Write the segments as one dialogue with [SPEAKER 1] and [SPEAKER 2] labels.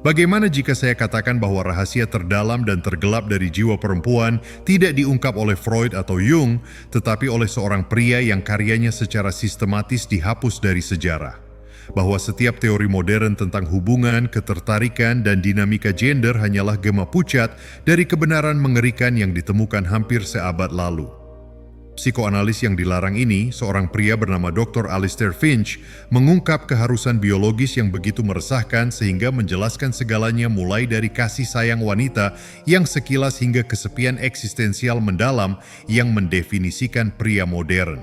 [SPEAKER 1] Bagaimana jika saya katakan bahwa rahasia terdalam dan tergelap dari jiwa perempuan tidak diungkap oleh Freud atau Jung, tetapi oleh seorang pria yang karyanya secara sistematis dihapus dari sejarah? Bahwa setiap teori modern tentang hubungan, ketertarikan, dan dinamika gender hanyalah gema pucat dari kebenaran mengerikan yang ditemukan hampir seabad lalu. Psikoanalis yang dilarang ini, seorang pria bernama Dr. Alistair Finch, mengungkap keharusan biologis yang begitu meresahkan sehingga menjelaskan segalanya mulai dari kasih sayang wanita yang sekilas hingga kesepian eksistensial mendalam yang mendefinisikan pria modern.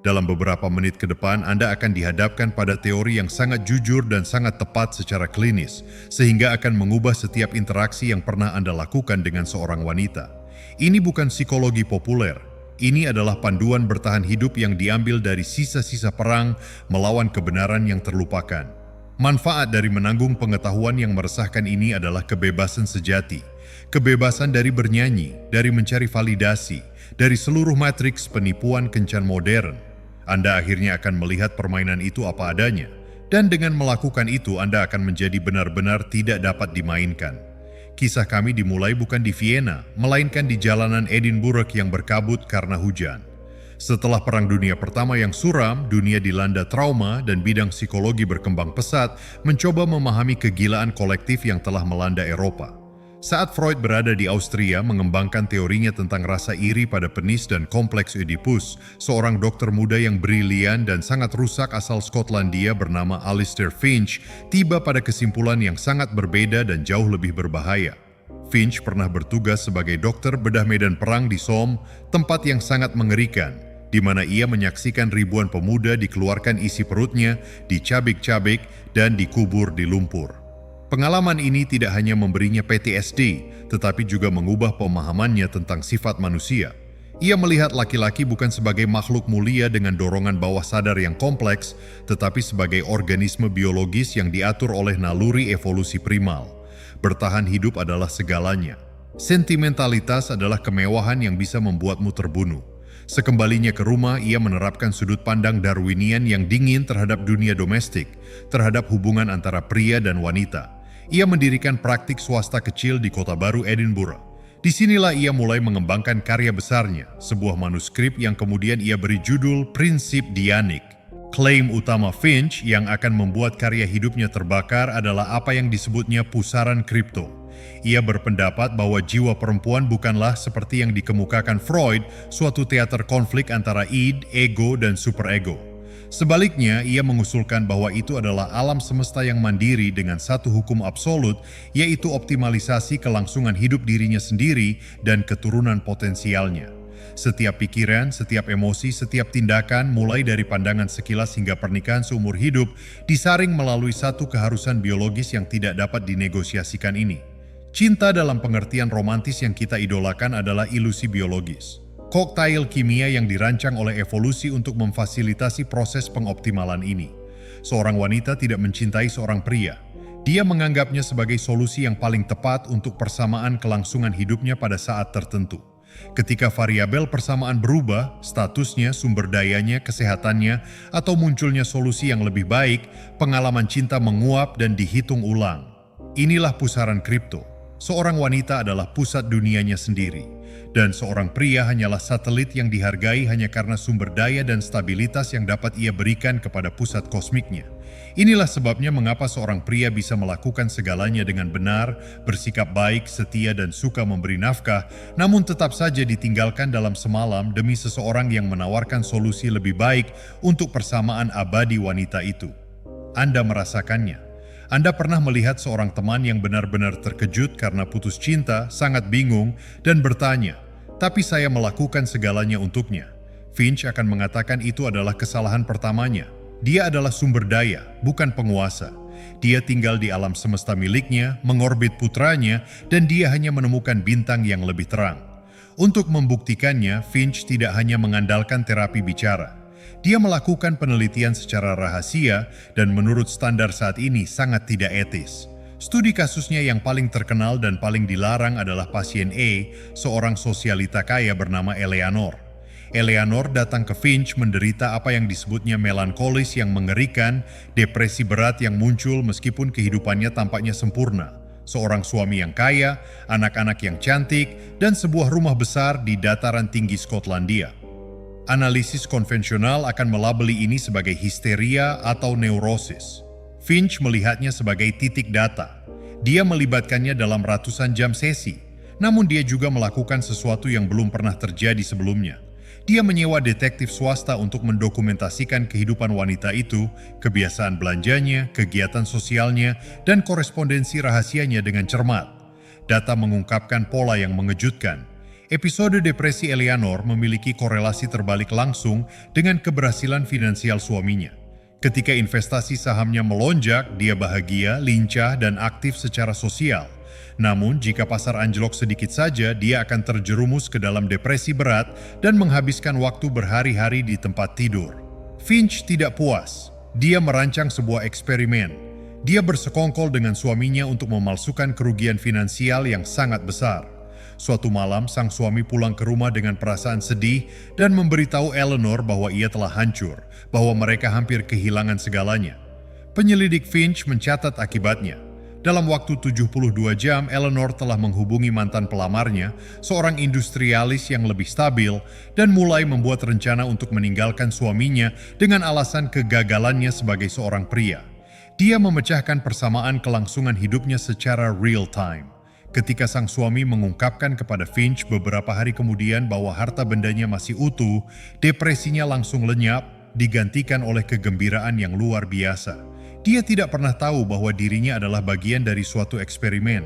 [SPEAKER 1] Dalam beberapa menit ke depan, Anda akan dihadapkan pada teori yang sangat jujur dan sangat tepat secara klinis, sehingga akan mengubah setiap interaksi yang pernah Anda lakukan dengan seorang wanita. Ini bukan psikologi populer. Ini adalah panduan bertahan hidup yang diambil dari sisa-sisa perang melawan kebenaran yang terlupakan. Manfaat dari menanggung pengetahuan yang meresahkan ini adalah kebebasan sejati. Kebebasan dari bernyanyi, dari mencari validasi, dari seluruh matriks penipuan kencan modern. Anda akhirnya akan melihat permainan itu apa adanya. Dan dengan melakukan itu, Anda akan menjadi benar-benar tidak dapat dimainkan. Kisah kami dimulai bukan di Vienna, melainkan di jalanan Edinburgh yang berkabut karena hujan. Setelah Perang Dunia Pertama yang suram, dunia dilanda trauma dan bidang psikologi berkembang pesat mencoba memahami kegilaan kolektif yang telah melanda Eropa. Saat Freud berada di Austria mengembangkan teorinya tentang rasa iri pada penis dan kompleks Oedipus, seorang dokter muda yang brilian dan sangat rusak asal Skotlandia bernama Alistair Finch tiba pada kesimpulan yang sangat berbeda dan jauh lebih berbahaya. Finch pernah bertugas sebagai dokter bedah medan perang di Somme, tempat yang sangat mengerikan, di mana ia menyaksikan ribuan pemuda dikeluarkan isi perutnya, dicabik-cabik, dan dikubur di lumpur. Pengalaman ini tidak hanya memberinya PTSD, tetapi juga mengubah pemahamannya tentang sifat manusia. Ia melihat laki-laki bukan sebagai makhluk mulia dengan dorongan bawah sadar yang kompleks, tetapi sebagai organisme biologis yang diatur oleh naluri evolusi primal. Bertahan hidup adalah segalanya. Sentimentalitas adalah kemewahan yang bisa membuatmu terbunuh. Sekembalinya ke rumah, ia menerapkan sudut pandang Darwinian yang dingin terhadap dunia domestik, terhadap hubungan antara pria dan wanita. Ia mendirikan praktik swasta kecil di kota baru Edinburgh. Disinilah ia mulai mengembangkan karya besarnya, sebuah manuskrip yang kemudian ia beri judul Prinsip Dianik. Klaim utama Finch yang akan membuat karya hidupnya terbakar adalah apa yang disebutnya pusaran kripto. Ia berpendapat bahwa jiwa perempuan bukanlah seperti yang dikemukakan Freud, suatu teater konflik antara id, ego, dan superego. Sebaliknya, ia mengusulkan bahwa itu adalah alam semesta yang mandiri dengan satu hukum absolut, yaitu optimalisasi kelangsungan hidup dirinya sendiri dan keturunan potensialnya. Setiap pikiran, setiap emosi, setiap tindakan, mulai dari pandangan sekilas hingga pernikahan seumur hidup, disaring melalui satu keharusan biologis yang tidak dapat dinegosiasikan ini. Cinta dalam pengertian romantis yang kita idolakan adalah ilusi biologis. Koktail kimia yang dirancang oleh evolusi untuk memfasilitasi proses pengoptimalan ini. Seorang wanita tidak mencintai seorang pria. Dia menganggapnya sebagai solusi yang paling tepat untuk persamaan kelangsungan hidupnya pada saat tertentu. Ketika variabel persamaan berubah, statusnya, sumber dayanya, kesehatannya, atau munculnya solusi yang lebih baik, pengalaman cinta menguap dan dihitung ulang. Inilah pusaran kripto. Seorang wanita adalah pusat dunianya sendiri. Dan seorang pria hanyalah satelit yang dihargai hanya karena sumber daya dan stabilitas yang dapat ia berikan kepada pusat kosmiknya. Inilah sebabnya mengapa seorang pria bisa melakukan segalanya dengan benar, bersikap baik, setia, dan suka memberi nafkah, namun tetap saja ditinggalkan dalam semalam demi seseorang yang menawarkan solusi lebih baik untuk persamaan abadi wanita itu. Anda merasakannya. Anda pernah melihat seorang teman yang benar-benar terkejut karena putus cinta, sangat bingung, dan bertanya, "Tapi saya melakukan segalanya untuknya." Finch akan mengatakan itu adalah kesalahan pertamanya. Dia adalah sumber daya, bukan penguasa. Dia tinggal di alam semesta miliknya, mengorbit putranya, dan dia hanya menemukan bintang yang lebih terang. Untuk membuktikannya, Finch tidak hanya mengandalkan terapi bicara. Dia melakukan penelitian secara rahasia dan menurut standar saat ini sangat tidak etis. Studi kasusnya yang paling terkenal dan paling dilarang adalah pasien E, seorang sosialita kaya bernama Eleanor. Eleanor datang ke Finch menderita apa yang disebutnya melankolis yang mengerikan, depresi berat yang muncul meskipun kehidupannya tampaknya sempurna. Seorang suami yang kaya, anak-anak yang cantik, dan sebuah rumah besar di dataran tinggi Skotlandia. Analisis konvensional akan melabeli ini sebagai histeria atau neurosis. Finch melihatnya sebagai titik data. Dia melibatkannya dalam ratusan jam sesi, namun dia juga melakukan sesuatu yang belum pernah terjadi sebelumnya. Dia menyewa detektif swasta untuk mendokumentasikan kehidupan wanita itu, kebiasaan belanjanya, kegiatan sosialnya, dan korespondensi rahasianya dengan cermat. Data mengungkapkan pola yang mengejutkan. Episode depresi Eleanor memiliki korelasi terbalik langsung dengan keberhasilan finansial suaminya. Ketika investasi sahamnya melonjak, dia bahagia, lincah, dan aktif secara sosial. Namun, jika pasar anjlok sedikit saja, dia akan terjerumus ke dalam depresi berat dan menghabiskan waktu berhari-hari di tempat tidur. Finch tidak puas. Dia merancang sebuah eksperimen. Dia bersekongkol dengan suaminya untuk memalsukan kerugian finansial yang sangat besar. Suatu malam, sang suami pulang ke rumah dengan perasaan sedih dan memberitahu Eleanor bahwa ia telah hancur, bahwa mereka hampir kehilangan segalanya. Penyelidik Finch mencatat akibatnya. Dalam waktu 72 jam, Eleanor telah menghubungi mantan pelamarnya, seorang industrialis yang lebih stabil, dan mulai membuat rencana untuk meninggalkan suaminya dengan alasan kegagalannya sebagai seorang pria. Dia memecahkan persamaan kelangsungan hidupnya secara real time. Ketika sang suami mengungkapkan kepada Finch beberapa hari kemudian bahwa harta bendanya masih utuh, depresinya langsung lenyap, digantikan oleh kegembiraan yang luar biasa. Dia tidak pernah tahu bahwa dirinya adalah bagian dari suatu eksperimen.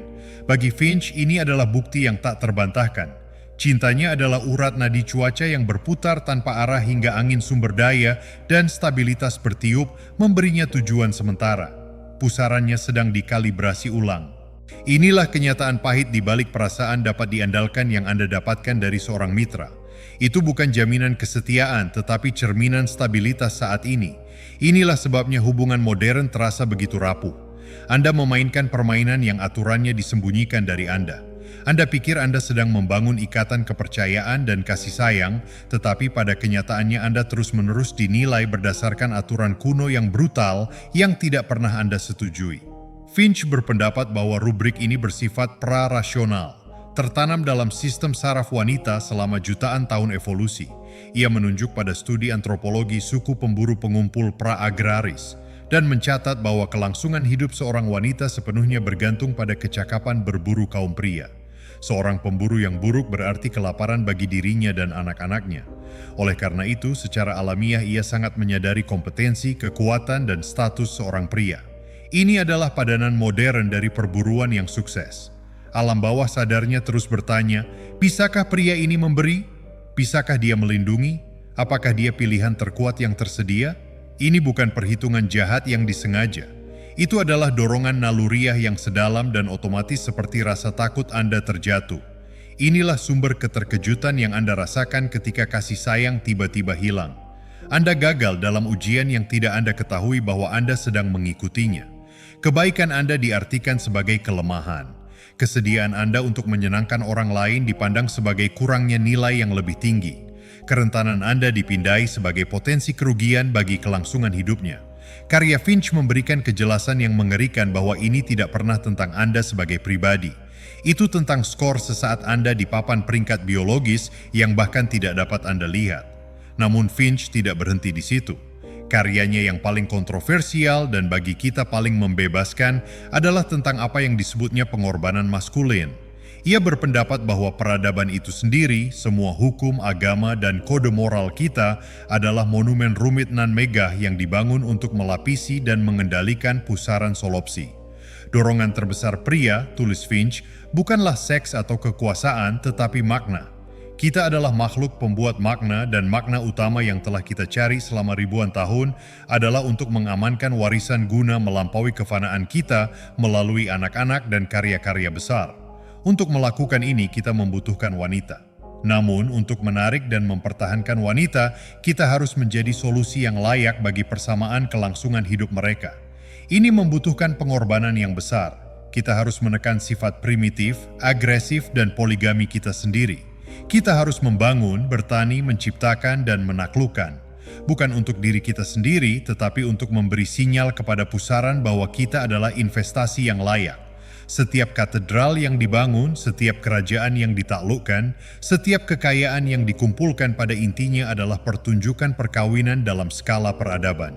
[SPEAKER 1] Bagi Finch, ini adalah bukti yang tak terbantahkan. Cintanya adalah urat nadi cuaca yang berputar tanpa arah hingga angin sumber daya dan stabilitas bertiup memberinya tujuan sementara. Pusarannya sedang dikalibrasi ulang. Inilah kenyataan pahit di balik perasaan dapat diandalkan yang Anda dapatkan dari seorang mitra. Itu bukan jaminan kesetiaan, tetapi cerminan stabilitas saat ini. Inilah sebabnya hubungan modern terasa begitu rapuh. Anda memainkan permainan yang aturannya disembunyikan dari Anda. Anda pikir Anda sedang membangun ikatan kepercayaan dan kasih sayang, tetapi pada kenyataannya Anda terus-menerus dinilai berdasarkan aturan kuno yang brutal yang tidak pernah Anda setujui. Finch berpendapat bahwa rubrik ini bersifat pra-rasional, tertanam dalam sistem saraf wanita selama jutaan tahun evolusi. Ia menunjuk pada studi antropologi suku pemburu pengumpul pra-agraris dan mencatat bahwa kelangsungan hidup seorang wanita sepenuhnya bergantung pada kecakapan berburu kaum pria. Seorang pemburu yang buruk berarti kelaparan bagi dirinya dan anak-anaknya. Oleh karena itu, secara alamiah ia sangat menyadari kompetensi, kekuatan, dan status seorang pria. Ini adalah padanan modern dari perburuan yang sukses. Alam bawah sadarnya terus bertanya, bisakah pria ini memberi? Bisakah dia melindungi? Apakah dia pilihan terkuat yang tersedia? Ini bukan perhitungan jahat yang disengaja. Itu adalah dorongan naluriah yang sedalam dan otomatis seperti rasa takut Anda terjatuh. Inilah sumber keterkejutan yang Anda rasakan ketika kasih sayang tiba-tiba hilang. Anda gagal dalam ujian yang tidak Anda ketahui bahwa Anda sedang mengikutinya. Kebaikan Anda diartikan sebagai kelemahan. Kesediaan Anda untuk menyenangkan orang lain dipandang sebagai kurangnya nilai yang lebih tinggi. Kerentanan Anda dipindai sebagai potensi kerugian bagi kelangsungan hidupnya. Karya Finch memberikan kejelasan yang mengerikan bahwa ini tidak pernah tentang Anda sebagai pribadi. Itu tentang skor sesaat Anda di papan peringkat biologis yang bahkan tidak dapat Anda lihat. Namun Finch tidak berhenti di situ. Karyanya yang paling kontroversial dan bagi kita paling membebaskan adalah tentang apa yang disebutnya pengorbanan maskulin. Ia berpendapat bahwa peradaban itu sendiri, semua hukum, agama, dan kode moral kita adalah monumen rumit nan megah yang dibangun untuk melapisi dan mengendalikan pusaran solopsi. Dorongan terbesar pria, tulis Finch, bukanlah seks atau kekuasaan tetapi makna. Kita adalah makhluk pembuat makna dan makna utama yang telah kita cari selama ribuan tahun adalah untuk mengamankan warisan guna melampaui kefanaan kita melalui anak-anak dan karya-karya besar. Untuk melakukan ini kita membutuhkan wanita. Namun untuk menarik dan mempertahankan wanita, kita harus menjadi solusi yang layak bagi persamaan kelangsungan hidup mereka. Ini membutuhkan pengorbanan yang besar. Kita harus menekan sifat primitif, agresif, dan poligami kita sendiri. Kita harus membangun, bertani, menciptakan, dan menaklukkan. Bukan untuk diri kita sendiri, tetapi untuk memberi sinyal kepada pusaran bahwa kita adalah investasi yang layak. Setiap katedral yang dibangun, setiap kerajaan yang ditaklukkan, setiap kekayaan yang dikumpulkan pada intinya adalah pertunjukan perkawinan dalam skala peradaban.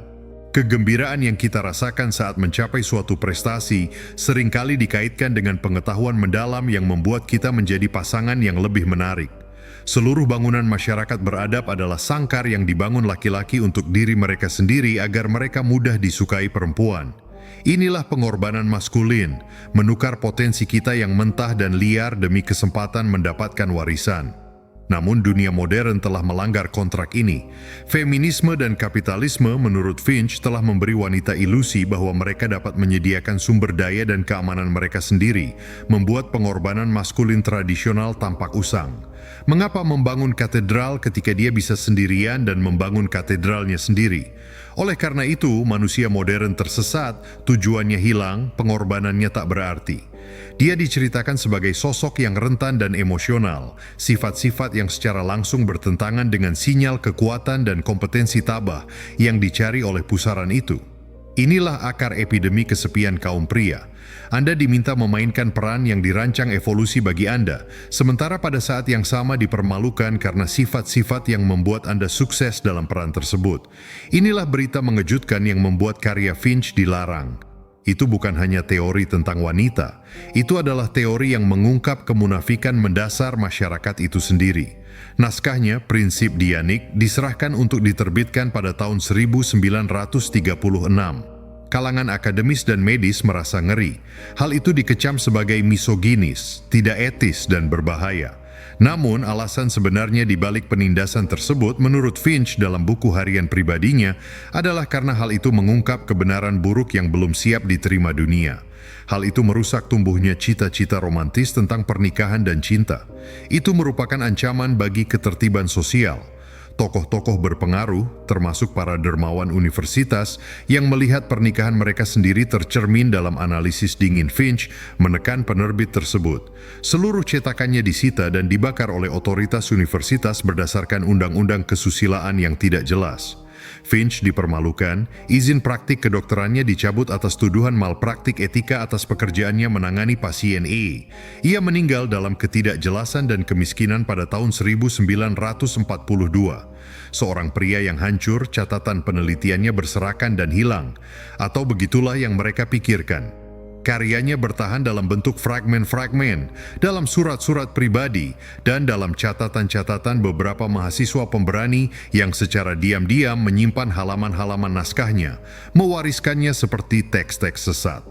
[SPEAKER 1] Kegembiraan yang kita rasakan saat mencapai suatu prestasi seringkali dikaitkan dengan pengetahuan mendalam yang membuat kita menjadi pasangan yang lebih menarik. Seluruh bangunan masyarakat beradab adalah sangkar yang dibangun laki-laki untuk diri mereka sendiri agar mereka mudah disukai perempuan. Inilah pengorbanan maskulin, menukar potensi kita yang mentah dan liar demi kesempatan mendapatkan warisan. Namun dunia modern telah melanggar kontrak ini. Feminisme dan kapitalisme menurut Finch telah memberi wanita ilusi bahwa mereka dapat menyediakan sumber daya dan keamanan mereka sendiri, membuat pengorbanan maskulin tradisional tampak usang. Mengapa membangun katedral ketika dia bisa sendirian dan membangun katedralnya sendiri? Oleh karena itu, manusia modern tersesat, tujuannya hilang, pengorbanannya tak berarti. Dia diceritakan sebagai sosok yang rentan dan emosional, sifat-sifat yang secara langsung bertentangan dengan sinyal kekuatan dan kompetensi tabah yang dicari oleh pusaran itu. Inilah akar epidemi kesepian kaum pria. Anda diminta memainkan peran yang dirancang evolusi bagi Anda, sementara pada saat yang sama dipermalukan karena sifat-sifat yang membuat Anda sukses dalam peran tersebut. Inilah berita mengejutkan yang membuat karya Finch dilarang. Itu bukan hanya teori tentang wanita, itu adalah teori yang mengungkap kemunafikan mendasar masyarakat itu sendiri. Naskahnya, Prinsip Dianik, diserahkan untuk diterbitkan pada tahun 1936. Kalangan akademis dan medis merasa ngeri. Hal itu dikecam sebagai misoginis, tidak etis, dan berbahaya. Namun, alasan sebenarnya di balik penindasan tersebut menurut Finch dalam buku harian pribadinya adalah karena hal itu mengungkap kebenaran buruk yang belum siap diterima dunia. Hal itu merusak tumbuhnya cita-cita romantis tentang pernikahan dan cinta. Itu merupakan ancaman bagi ketertiban sosial. Tokoh-tokoh berpengaruh, termasuk para dermawan universitas, yang melihat pernikahan mereka sendiri tercermin dalam analisis dingin Finch, menekan penerbit tersebut. Seluruh cetakannya disita dan dibakar oleh otoritas universitas berdasarkan undang-undang kesusilaan yang tidak jelas. Finch dipermalukan, izin praktik kedokterannya dicabut atas tuduhan malpraktik etika atas pekerjaannya menangani pasien E. Ia meninggal dalam ketidakjelasan dan kemiskinan pada tahun 1942. Seorang pria yang hancur, catatan penelitiannya berserakan dan hilang. Atau begitulah yang mereka pikirkan. Karyanya bertahan dalam bentuk fragmen-fragmen, dalam surat-surat pribadi, dan dalam catatan-catatan beberapa mahasiswa pemberani yang secara diam-diam menyimpan halaman-halaman naskahnya, mewariskannya seperti teks-teks sesat.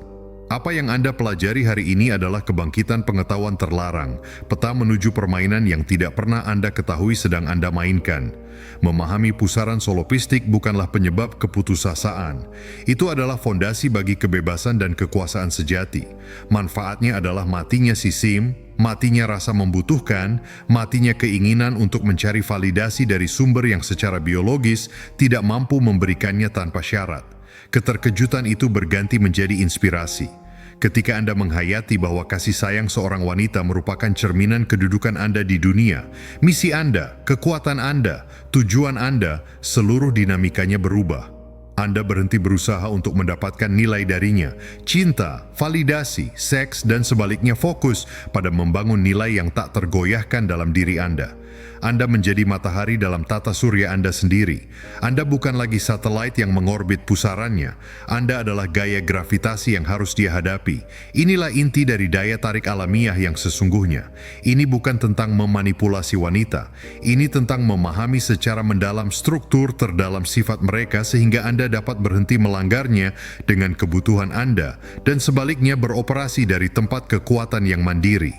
[SPEAKER 1] Apa yang Anda pelajari hari ini adalah kebangkitan pengetahuan terlarang, peta menuju permainan yang tidak pernah Anda ketahui sedang Anda mainkan. Memahami pusaran solopistik bukanlah penyebab keputusasaan. Itu adalah fondasi bagi kebebasan dan kekuasaan sejati. Manfaatnya adalah matinya sisim, matinya rasa membutuhkan, matinya keinginan untuk mencari validasi dari sumber yang secara biologis tidak mampu memberikannya tanpa syarat. Keterkejutan itu berganti menjadi inspirasi. Ketika Anda menghayati bahwa kasih sayang seorang wanita merupakan cerminan kedudukan Anda di dunia, misi Anda, kekuatan Anda, tujuan Anda, seluruh dinamikanya berubah. Anda berhenti berusaha untuk mendapatkan nilai darinya, cinta, validasi, seks, dan sebaliknya fokus pada membangun nilai yang tak tergoyahkan dalam diri Anda. Anda menjadi matahari dalam tata surya Anda sendiri. Anda bukan lagi satelit yang mengorbit pusarannya. Anda adalah gaya gravitasi yang harus dia hadapi. Inilah inti dari daya tarik alamiah yang sesungguhnya. Ini bukan tentang memanipulasi wanita. Ini tentang memahami secara mendalam struktur terdalam sifat mereka sehingga Anda dapat berhenti melanggarnya dengan kebutuhan Anda dan sebaliknya beroperasi dari tempat kekuatan yang mandiri.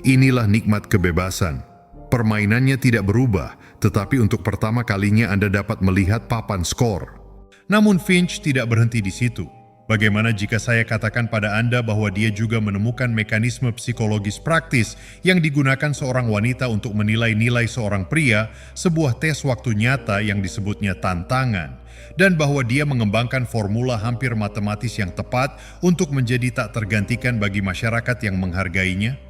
[SPEAKER 1] Inilah nikmat kebebasan. Permainannya tidak berubah, tetapi untuk pertama kalinya Anda dapat melihat papan skor. Namun Finch tidak berhenti di situ. Bagaimana jika saya katakan pada Anda bahwa dia juga menemukan mekanisme psikologis praktis yang digunakan seorang wanita untuk menilai nilai seorang pria, sebuah tes waktu nyata yang disebutnya tantangan, dan bahwa dia mengembangkan formula hampir matematis yang tepat untuk menjadi tak tergantikan bagi masyarakat yang menghargainya?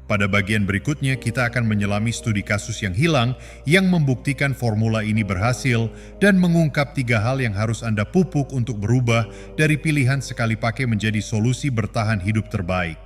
[SPEAKER 1] Pada bagian berikutnya, kita akan menyelami studi kasus yang hilang yang membuktikan formula ini berhasil dan mengungkap 3 hal yang harus Anda pupuk untuk berubah dari pilihan sekali pakai menjadi solusi bertahan hidup terbaik.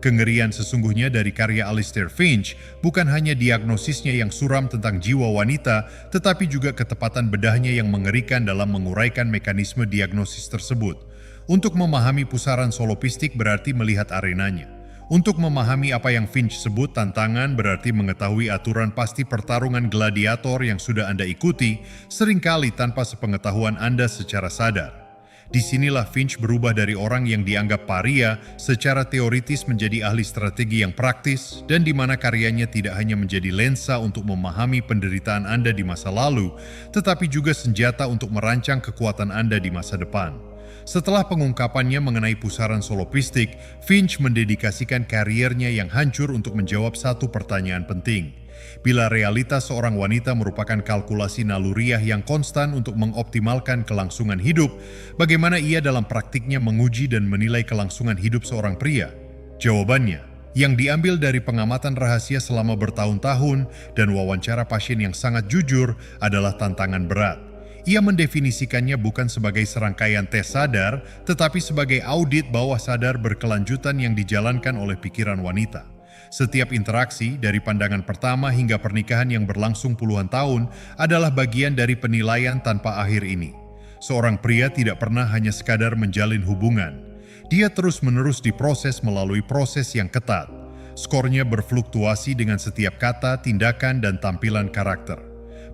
[SPEAKER 1] Kengerian sesungguhnya dari karya Alistair Finch bukan hanya diagnosisnya yang suram tentang jiwa wanita, tetapi juga ketepatan bedahnya yang mengerikan dalam menguraikan mekanisme diagnosis tersebut. Untuk memahami pusaran solopistik berarti melihat arenanya. Untuk memahami apa yang Finch sebut tantangan berarti mengetahui aturan pasti pertarungan gladiator yang sudah Anda ikuti, seringkali tanpa sepengetahuan Anda secara sadar. Disinilah Finch berubah dari orang yang dianggap paria secara teoritis menjadi ahli strategi yang praktis, dan di mana karyanya tidak hanya menjadi lensa untuk memahami penderitaan Anda di masa lalu, tetapi juga senjata untuk merancang kekuatan Anda di masa depan. Setelah pengungkapannya mengenai pusaran solopistik, Finch mendedikasikan kariernya yang hancur untuk menjawab satu pertanyaan penting. Bila realitas seorang wanita merupakan kalkulasi naluriah yang konstan untuk mengoptimalkan kelangsungan hidup, bagaimana ia dalam praktiknya menguji dan menilai kelangsungan hidup seorang pria? Jawabannya, yang diambil dari pengamatan rahasia selama bertahun-tahun dan wawancara pasien yang sangat jujur, adalah tantangan berat. Ia mendefinisikannya bukan sebagai serangkaian tes sadar, tetapi sebagai audit bawah sadar berkelanjutan yang dijalankan oleh pikiran wanita. Setiap interaksi, dari pandangan pertama hingga pernikahan yang berlangsung puluhan tahun, adalah bagian dari penilaian tanpa akhir ini. Seorang pria tidak pernah hanya sekadar menjalin hubungan. Dia terus-menerus diproses melalui proses yang ketat. Skornya berfluktuasi dengan setiap kata, tindakan, dan tampilan karakter.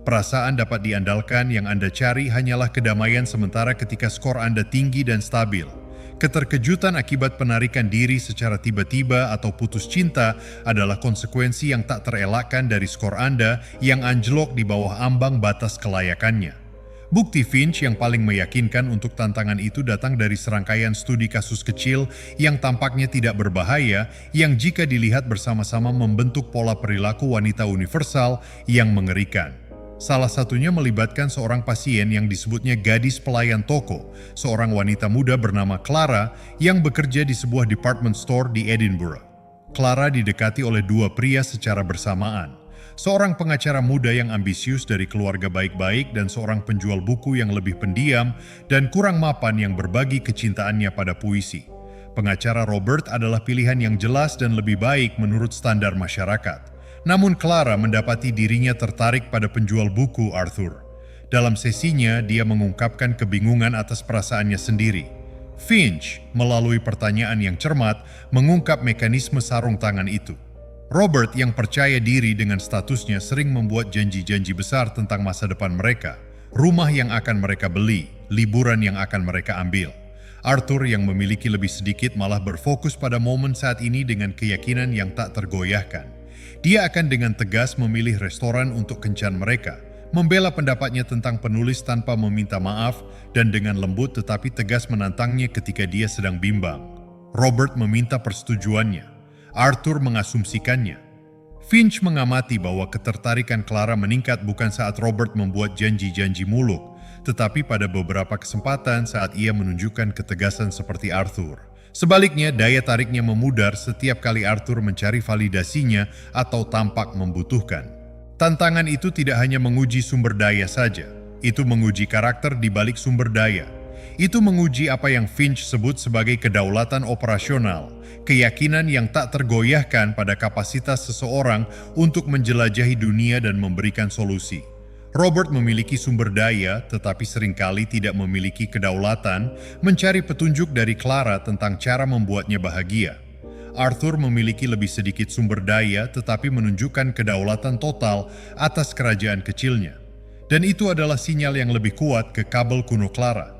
[SPEAKER 1] Perasaan dapat diandalkan, yang Anda cari hanyalah kedamaian sementara ketika skor Anda tinggi dan stabil. Keterkejutan akibat penarikan diri secara tiba-tiba atau putus cinta adalah konsekuensi yang tak terelakkan dari skor Anda yang anjlok di bawah ambang batas kelayakannya. Bukti Finch yang paling meyakinkan untuk tantangan itu datang dari serangkaian studi kasus kecil yang tampaknya tidak berbahaya, yang jika dilihat bersama-sama membentuk pola perilaku wanita universal yang mengerikan. Salah satunya melibatkan seorang pasien yang disebutnya gadis pelayan toko, seorang wanita muda bernama Clara yang bekerja di sebuah department store di Edinburgh. Clara didekati oleh 2 pria secara bersamaan. Seorang pengacara muda yang ambisius dari keluarga baik-baik dan seorang penjual buku yang lebih pendiam dan kurang mapan yang berbagi kecintaannya pada puisi. Pengacara Robert adalah pilihan yang jelas dan lebih baik menurut standar masyarakat. Namun Clara mendapati dirinya tertarik pada penjual buku Arthur. Dalam sesinya, dia mengungkapkan kebingungan atas perasaannya sendiri. Finch, melalui pertanyaan yang cermat, mengungkap mekanisme sarung tangan itu. Robert yang percaya diri dengan statusnya sering membuat janji-janji besar tentang masa depan mereka, rumah yang akan mereka beli, liburan yang akan mereka ambil. Arthur yang memiliki lebih sedikit malah berfokus pada momen saat ini dengan keyakinan yang tak tergoyahkan. Dia akan dengan tegas memilih restoran untuk kencan mereka, membela pendapatnya tentang penulis tanpa meminta maaf, dan dengan lembut tetapi tegas menantangnya ketika dia sedang bimbang. Robert meminta persetujuannya. Arthur mengasumsikannya. Finch mengamati bahwa ketertarikan Clara meningkat bukan saat Robert membuat janji-janji muluk, tetapi pada beberapa kesempatan saat ia menunjukkan ketegasan seperti Arthur. Sebaliknya, daya tariknya memudar setiap kali Arthur mencari validasinya atau tampak membutuhkan. Tantangan itu tidak hanya menguji sumber daya saja, itu menguji karakter di balik sumber daya. Itu menguji apa yang Finch sebut sebagai kedaulatan operasional, keyakinan yang tak tergoyahkan pada kapasitas seseorang untuk menjelajahi dunia dan memberikan solusi. Robert memiliki sumber daya, tetapi seringkali tidak memiliki kedaulatan mencari petunjuk dari Clara tentang cara membuatnya bahagia. Arthur memiliki lebih sedikit sumber daya, tetapi menunjukkan kedaulatan total atas kerajaan kecilnya. Dan itu adalah sinyal yang lebih kuat ke kabel kuno Clara.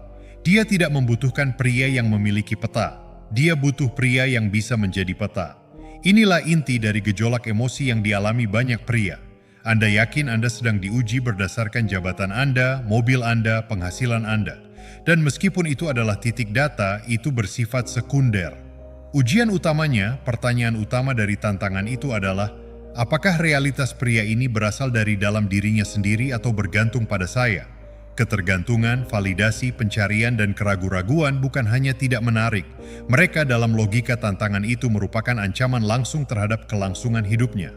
[SPEAKER 1] Dia tidak membutuhkan pria yang memiliki peta. Dia butuh pria yang bisa menjadi peta. Inilah inti dari gejolak emosi yang dialami banyak pria. Anda yakin Anda sedang diuji berdasarkan jabatan Anda, mobil Anda, penghasilan Anda. Dan meskipun itu adalah titik data, itu bersifat sekunder. Ujian utamanya, pertanyaan utama dari tantangan itu adalah, apakah realitas pria ini berasal dari dalam dirinya sendiri atau bergantung pada saya? Ketergantungan, validasi, pencarian, dan keraguan-raguan bukan hanya tidak menarik. Mereka dalam logika tantangan itu merupakan ancaman langsung terhadap kelangsungan hidupnya.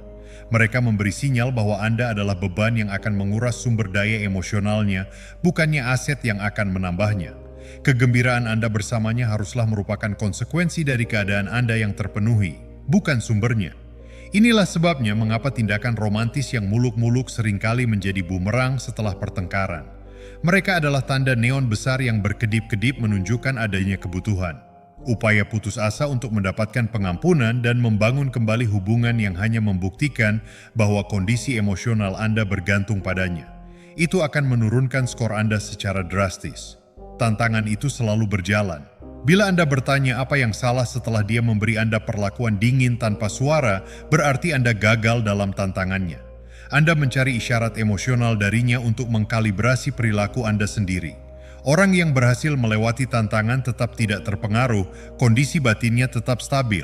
[SPEAKER 1] Mereka memberi sinyal bahwa Anda adalah beban yang akan menguras sumber daya emosionalnya, bukannya aset yang akan menambahnya. Kegembiraan Anda bersamanya haruslah merupakan konsekuensi dari keadaan Anda yang terpenuhi, bukan sumbernya. Inilah sebabnya mengapa tindakan romantis yang muluk-muluk seringkali menjadi bumerang setelah pertengkaran. Mereka adalah tanda neon besar yang berkedip-kedip menunjukkan adanya kebutuhan. Upaya putus asa untuk mendapatkan pengampunan dan membangun kembali hubungan yang hanya membuktikan bahwa kondisi emosional Anda bergantung padanya. Itu akan menurunkan skor Anda secara drastis. Tantangan itu selalu berjalan. Bila Anda bertanya apa yang salah setelah dia memberi Anda perlakuan dingin tanpa suara, berarti Anda gagal dalam tantangannya. Anda mencari isyarat emosional darinya untuk mengkalibrasi perilaku Anda sendiri. Orang yang berhasil melewati tantangan tetap tidak terpengaruh, kondisi batinnya tetap stabil.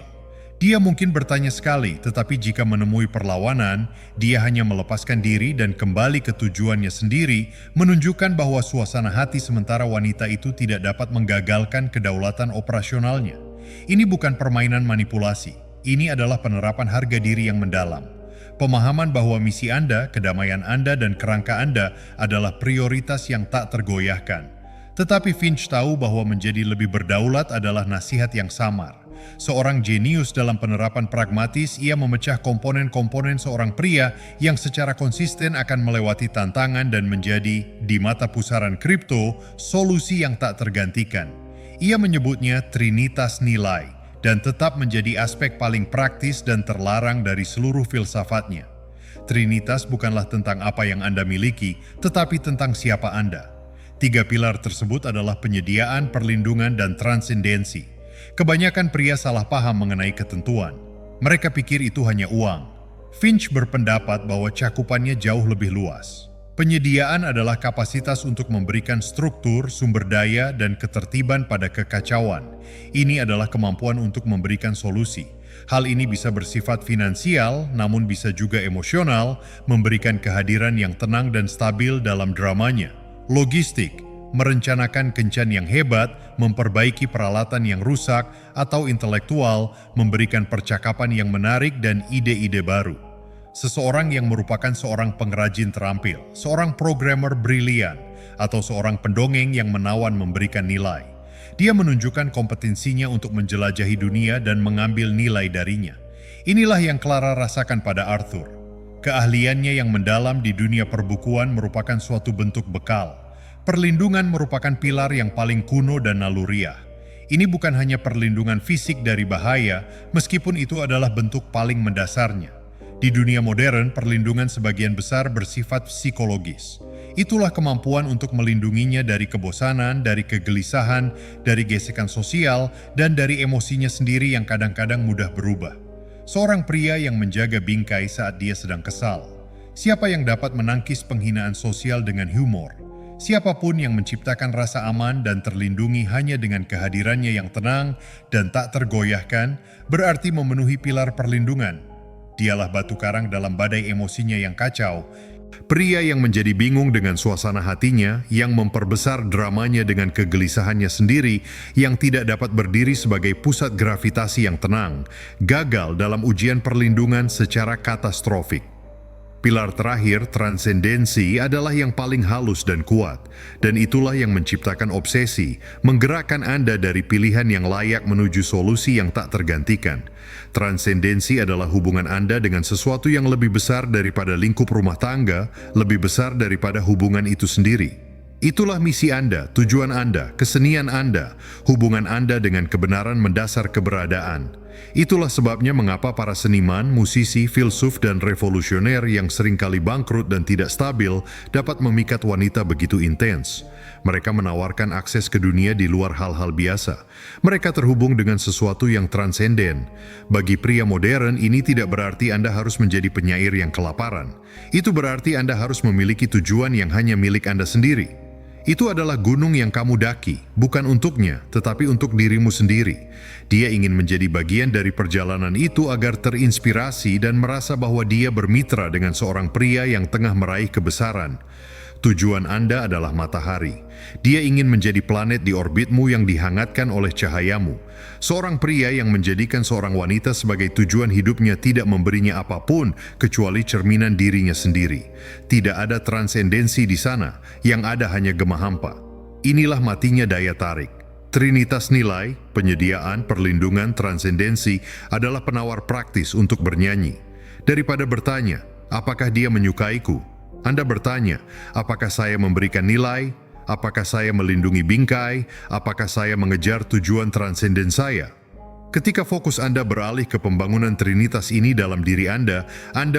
[SPEAKER 1] Dia mungkin bertanya sekali, tetapi jika menemui perlawanan, dia hanya melepaskan diri dan kembali ke tujuannya sendiri, menunjukkan bahwa suasana hati sementara wanita itu tidak dapat menggagalkan kedaulatan operasionalnya. Ini bukan permainan manipulasi, ini adalah penerapan harga diri yang mendalam. Pemahaman bahwa misi Anda, kedamaian Anda, dan kerangka Anda adalah prioritas yang tak tergoyahkan. Tetapi Finch tahu bahwa menjadi lebih berdaulat adalah nasihat yang samar. Seorang jenius dalam penerapan pragmatis, ia memecah komponen-komponen seorang pria yang secara konsisten akan melewati tantangan dan menjadi, di mata pusaran kripto, solusi yang tak tergantikan. Ia menyebutnya Trinitas Nilai, dan tetap menjadi aspek paling praktis dan terlarang dari seluruh filsafatnya. Trinitas bukanlah tentang apa yang Anda miliki, tetapi tentang siapa Anda. 3 pilar tersebut adalah penyediaan, perlindungan, dan transendensi. Kebanyakan pria salah paham mengenai ketentuan. Mereka pikir itu hanya uang. Finch berpendapat bahwa cakupannya jauh lebih luas. Penyediaan adalah kapasitas untuk memberikan struktur, sumber daya, dan ketertiban pada kekacauan. Ini adalah kemampuan untuk memberikan solusi. Hal ini bisa bersifat finansial, namun bisa juga emosional, memberikan kehadiran yang tenang dan stabil dalam dramanya. Logistik, merencanakan kencan yang hebat, memperbaiki peralatan yang rusak, atau intelektual, memberikan percakapan yang menarik dan ide-ide baru. Seseorang yang merupakan seorang pengrajin terampil, seorang programmer brilian, atau seorang pendongeng yang menawan memberikan nilai. Dia menunjukkan kompetensinya untuk menjelajahi dunia dan mengambil nilai darinya. Inilah yang Clara rasakan pada Arthur. Keahliannya yang mendalam di dunia perbukuan merupakan suatu bentuk bekal. Perlindungan merupakan pilar yang paling kuno dan naluriah. Ini bukan hanya perlindungan fisik dari bahaya, meskipun itu adalah bentuk paling mendasarnya. Di dunia modern, perlindungan sebagian besar bersifat psikologis. Itulah kemampuan untuk melindunginya dari kebosanan, dari kegelisahan, dari gesekan sosial, dan dari emosinya sendiri yang kadang-kadang mudah berubah. Seorang pria yang menjaga bingkai saat dia sedang kesal. Siapa yang dapat menangkis penghinaan sosial dengan humor? Siapapun yang menciptakan rasa aman dan terlindungi hanya dengan kehadirannya yang tenang dan tak tergoyahkan, berarti memenuhi pilar perlindungan. Dialah batu karang dalam badai emosinya yang kacau. Pria yang menjadi bingung dengan suasana hatinya, yang memperbesar dramanya dengan kegelisahannya sendiri, yang tidak dapat berdiri sebagai pusat gravitasi yang tenang, gagal dalam ujian perlindungan secara katastrofik. Pilar terakhir, transendensi, adalah yang paling halus dan kuat, dan itulah yang menciptakan obsesi, menggerakkan Anda dari pilihan yang layak menuju solusi yang tak tergantikan. Transendensi adalah hubungan Anda dengan sesuatu yang lebih besar daripada lingkup rumah tangga, lebih besar daripada hubungan itu sendiri. Itulah misi Anda, tujuan Anda, kesenian Anda, hubungan Anda dengan kebenaran mendasar keberadaan. Itulah sebabnya mengapa para seniman, musisi, filsuf, dan revolusioner yang seringkali bangkrut dan tidak stabil dapat memikat wanita begitu intens. Mereka menawarkan akses ke dunia di luar hal-hal biasa. Mereka terhubung dengan sesuatu yang transenden. Bagi pria modern, ini tidak berarti Anda harus menjadi penyair yang kelaparan. Itu berarti Anda harus memiliki tujuan yang hanya milik Anda sendiri. Itu adalah gunung yang kamu daki, bukan untuknya, tetapi untuk dirimu sendiri. Dia ingin menjadi bagian dari perjalanan itu agar terinspirasi dan merasa bahwa dia bermitra dengan seorang pria yang tengah meraih kebesaran. Tujuan Anda adalah matahari. Dia ingin menjadi planet di orbitmu yang dihangatkan oleh cahayamu. Seorang pria yang menjadikan seorang wanita sebagai tujuan hidupnya tidak memberinya apapun kecuali cerminan dirinya sendiri. Tidak ada transendensi di sana, yang ada hanya gema hampa. Inilah matinya daya tarik. Trinitas nilai, penyediaan, perlindungan, transendensi adalah penawar praktis untuk bernyanyi. Daripada bertanya, apakah dia menyukaiku? Anda bertanya, apakah saya memberikan nilai? Apakah saya melindungi bingkai? Apakah saya mengejar tujuan transenden saya? Ketika fokus Anda beralih ke pembangunan trinitas ini dalam diri Anda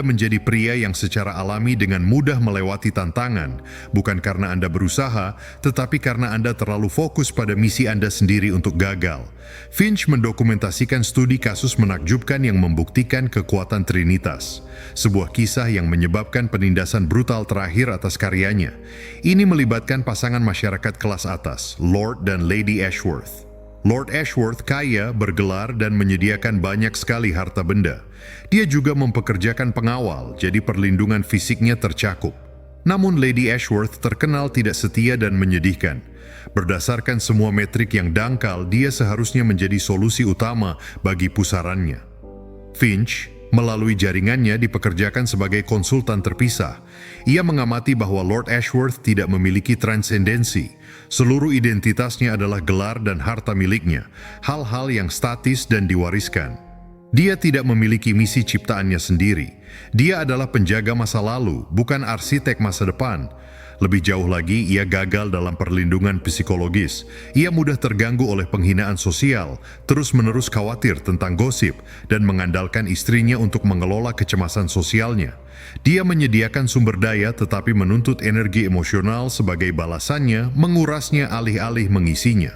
[SPEAKER 1] menjadi pria yang secara alami dengan mudah melewati tantangan, bukan karena Anda berusaha, tetapi karena Anda terlalu fokus pada misi Anda sendiri untuk gagal. Finch mendokumentasikan studi kasus menakjubkan yang membuktikan kekuatan trinitas, sebuah kisah yang menyebabkan penindasan brutal terakhir atas karyanya. Ini melibatkan pasangan masyarakat kelas atas, Lord dan Lady Ashworth. Lord Ashworth kaya, bergelar, dan menyediakan banyak sekali harta benda. Dia juga mempekerjakan pengawal, jadi perlindungan fisiknya tercakup. Namun Lady Ashworth terkenal tidak setia dan menyedihkan. Berdasarkan semua metrik yang dangkal, dia seharusnya menjadi solusi utama bagi pusarannya. Finch, melalui jaringannya dipekerjakan sebagai konsultan terpisah. Ia mengamati bahwa Lord Ashworth tidak memiliki transendensi. Seluruh identitasnya adalah gelar dan harta miliknya, hal-hal yang statis dan diwariskan. Dia tidak memiliki misi ciptaannya sendiri. Dia adalah penjaga masa lalu, bukan arsitek masa depan. Lebih jauh lagi, ia gagal dalam perlindungan psikologis. Ia mudah terganggu oleh penghinaan sosial, terus-menerus khawatir tentang gosip, dan mengandalkan istrinya untuk mengelola kecemasan sosialnya. Dia menyediakan sumber daya tetapi menuntut energi emosional sebagai balasannya, mengurasnya alih-alih mengisinya.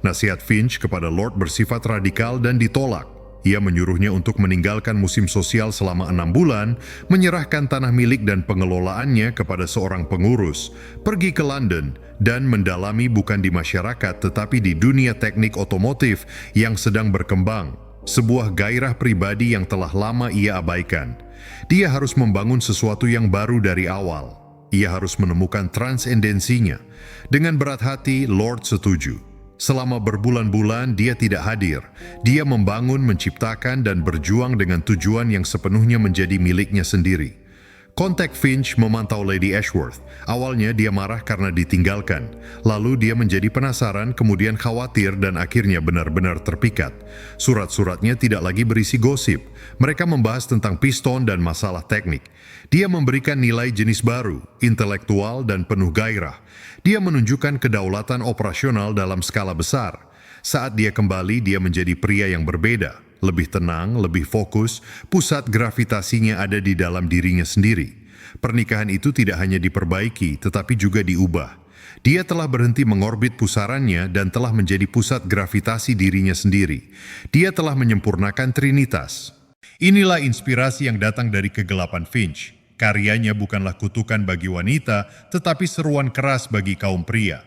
[SPEAKER 1] Nasihat Finch kepada Lord bersifat radikal dan ditolak. Ia menyuruhnya untuk meninggalkan musim sosial selama 6 bulan, menyerahkan tanah milik dan pengelolaannya kepada seorang pengurus, pergi ke London, dan mendalami bukan di masyarakat tetapi di dunia teknik otomotif yang sedang berkembang, sebuah gairah pribadi yang telah lama ia abaikan. Dia harus membangun sesuatu yang baru dari awal. Ia harus menemukan transendensinya. Dengan berat hati, Lord setuju. Selama berbulan-bulan dia tidak hadir. Dia membangun, menciptakan, dan berjuang dengan tujuan yang sepenuhnya menjadi miliknya sendiri. Kontak Finch memantau Lady Ashworth. Awalnya dia marah karena ditinggalkan. Lalu dia menjadi penasaran, kemudian khawatir, dan akhirnya benar-benar terpikat. Surat-suratnya tidak lagi berisi gosip. Mereka membahas tentang piston dan masalah teknik. Dia memberikan nilai jenis baru, intelektual, dan penuh gairah. Dia menunjukkan kedaulatan operasional dalam skala besar. Saat dia kembali, dia menjadi pria yang berbeda. Lebih tenang, lebih fokus, pusat gravitasinya ada di dalam dirinya sendiri. Pernikahan itu tidak hanya diperbaiki, tetapi juga diubah. Dia telah berhenti mengorbit pusarannya dan telah menjadi pusat gravitasi dirinya sendiri. Dia telah menyempurnakan trinitas. Inilah inspirasi yang datang dari kegelapan Finch. Karyanya bukanlah kutukan bagi wanita, tetapi seruan keras bagi kaum pria.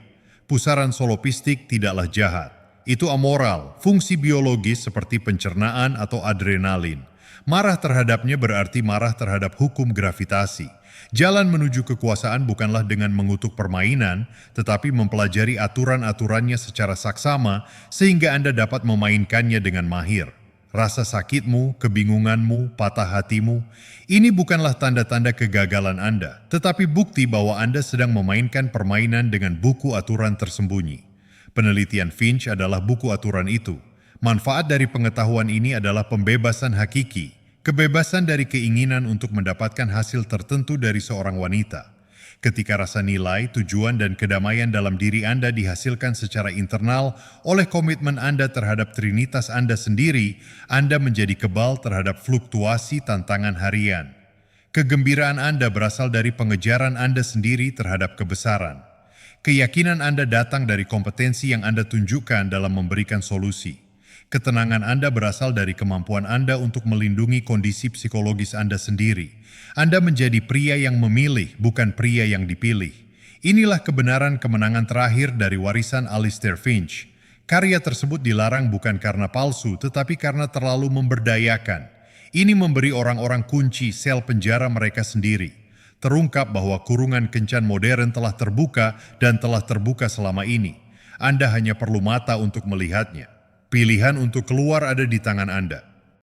[SPEAKER 1] Pusaran solopistik tidaklah jahat. Itu amoral, fungsi biologis seperti pencernaan atau adrenalin. Marah terhadapnya berarti marah terhadap hukum gravitasi. Jalan menuju kekuasaan bukanlah dengan mengutuk permainan, tetapi mempelajari aturan-aturannya secara saksama sehingga Anda dapat memainkannya dengan mahir. Rasa sakitmu, kebingunganmu, patah hatimu, ini bukanlah tanda-tanda kegagalan Anda, tetapi bukti bahwa Anda sedang memainkan permainan dengan buku aturan tersembunyi. Penelitian Finch adalah buku aturan itu. Manfaat dari pengetahuan ini adalah pembebasan hakiki, kebebasan dari keinginan untuk mendapatkan hasil tertentu dari seorang wanita. Ketika rasa nilai, tujuan, dan kedamaian dalam diri Anda dihasilkan secara internal oleh komitmen Anda terhadap trinitas Anda sendiri, Anda menjadi kebal terhadap fluktuasi tantangan harian. Kegembiraan Anda berasal dari pengejaran Anda sendiri terhadap kebesaran. Keyakinan Anda datang dari kompetensi yang Anda tunjukkan dalam memberikan solusi. Ketenangan Anda berasal dari kemampuan Anda untuk melindungi kondisi psikologis Anda sendiri. Anda menjadi pria yang memilih, bukan pria yang dipilih. Inilah kebenaran kemenangan terakhir dari warisan Alistair Finch. Karya tersebut dilarang bukan karena palsu, tetapi karena terlalu memberdayakan. Ini memberi orang-orang kunci sel penjara mereka sendiri. Terungkap bahwa kurungan kencan modern telah terbuka dan telah terbuka selama ini. Anda hanya perlu mata untuk melihatnya. Pilihan untuk keluar ada di tangan Anda.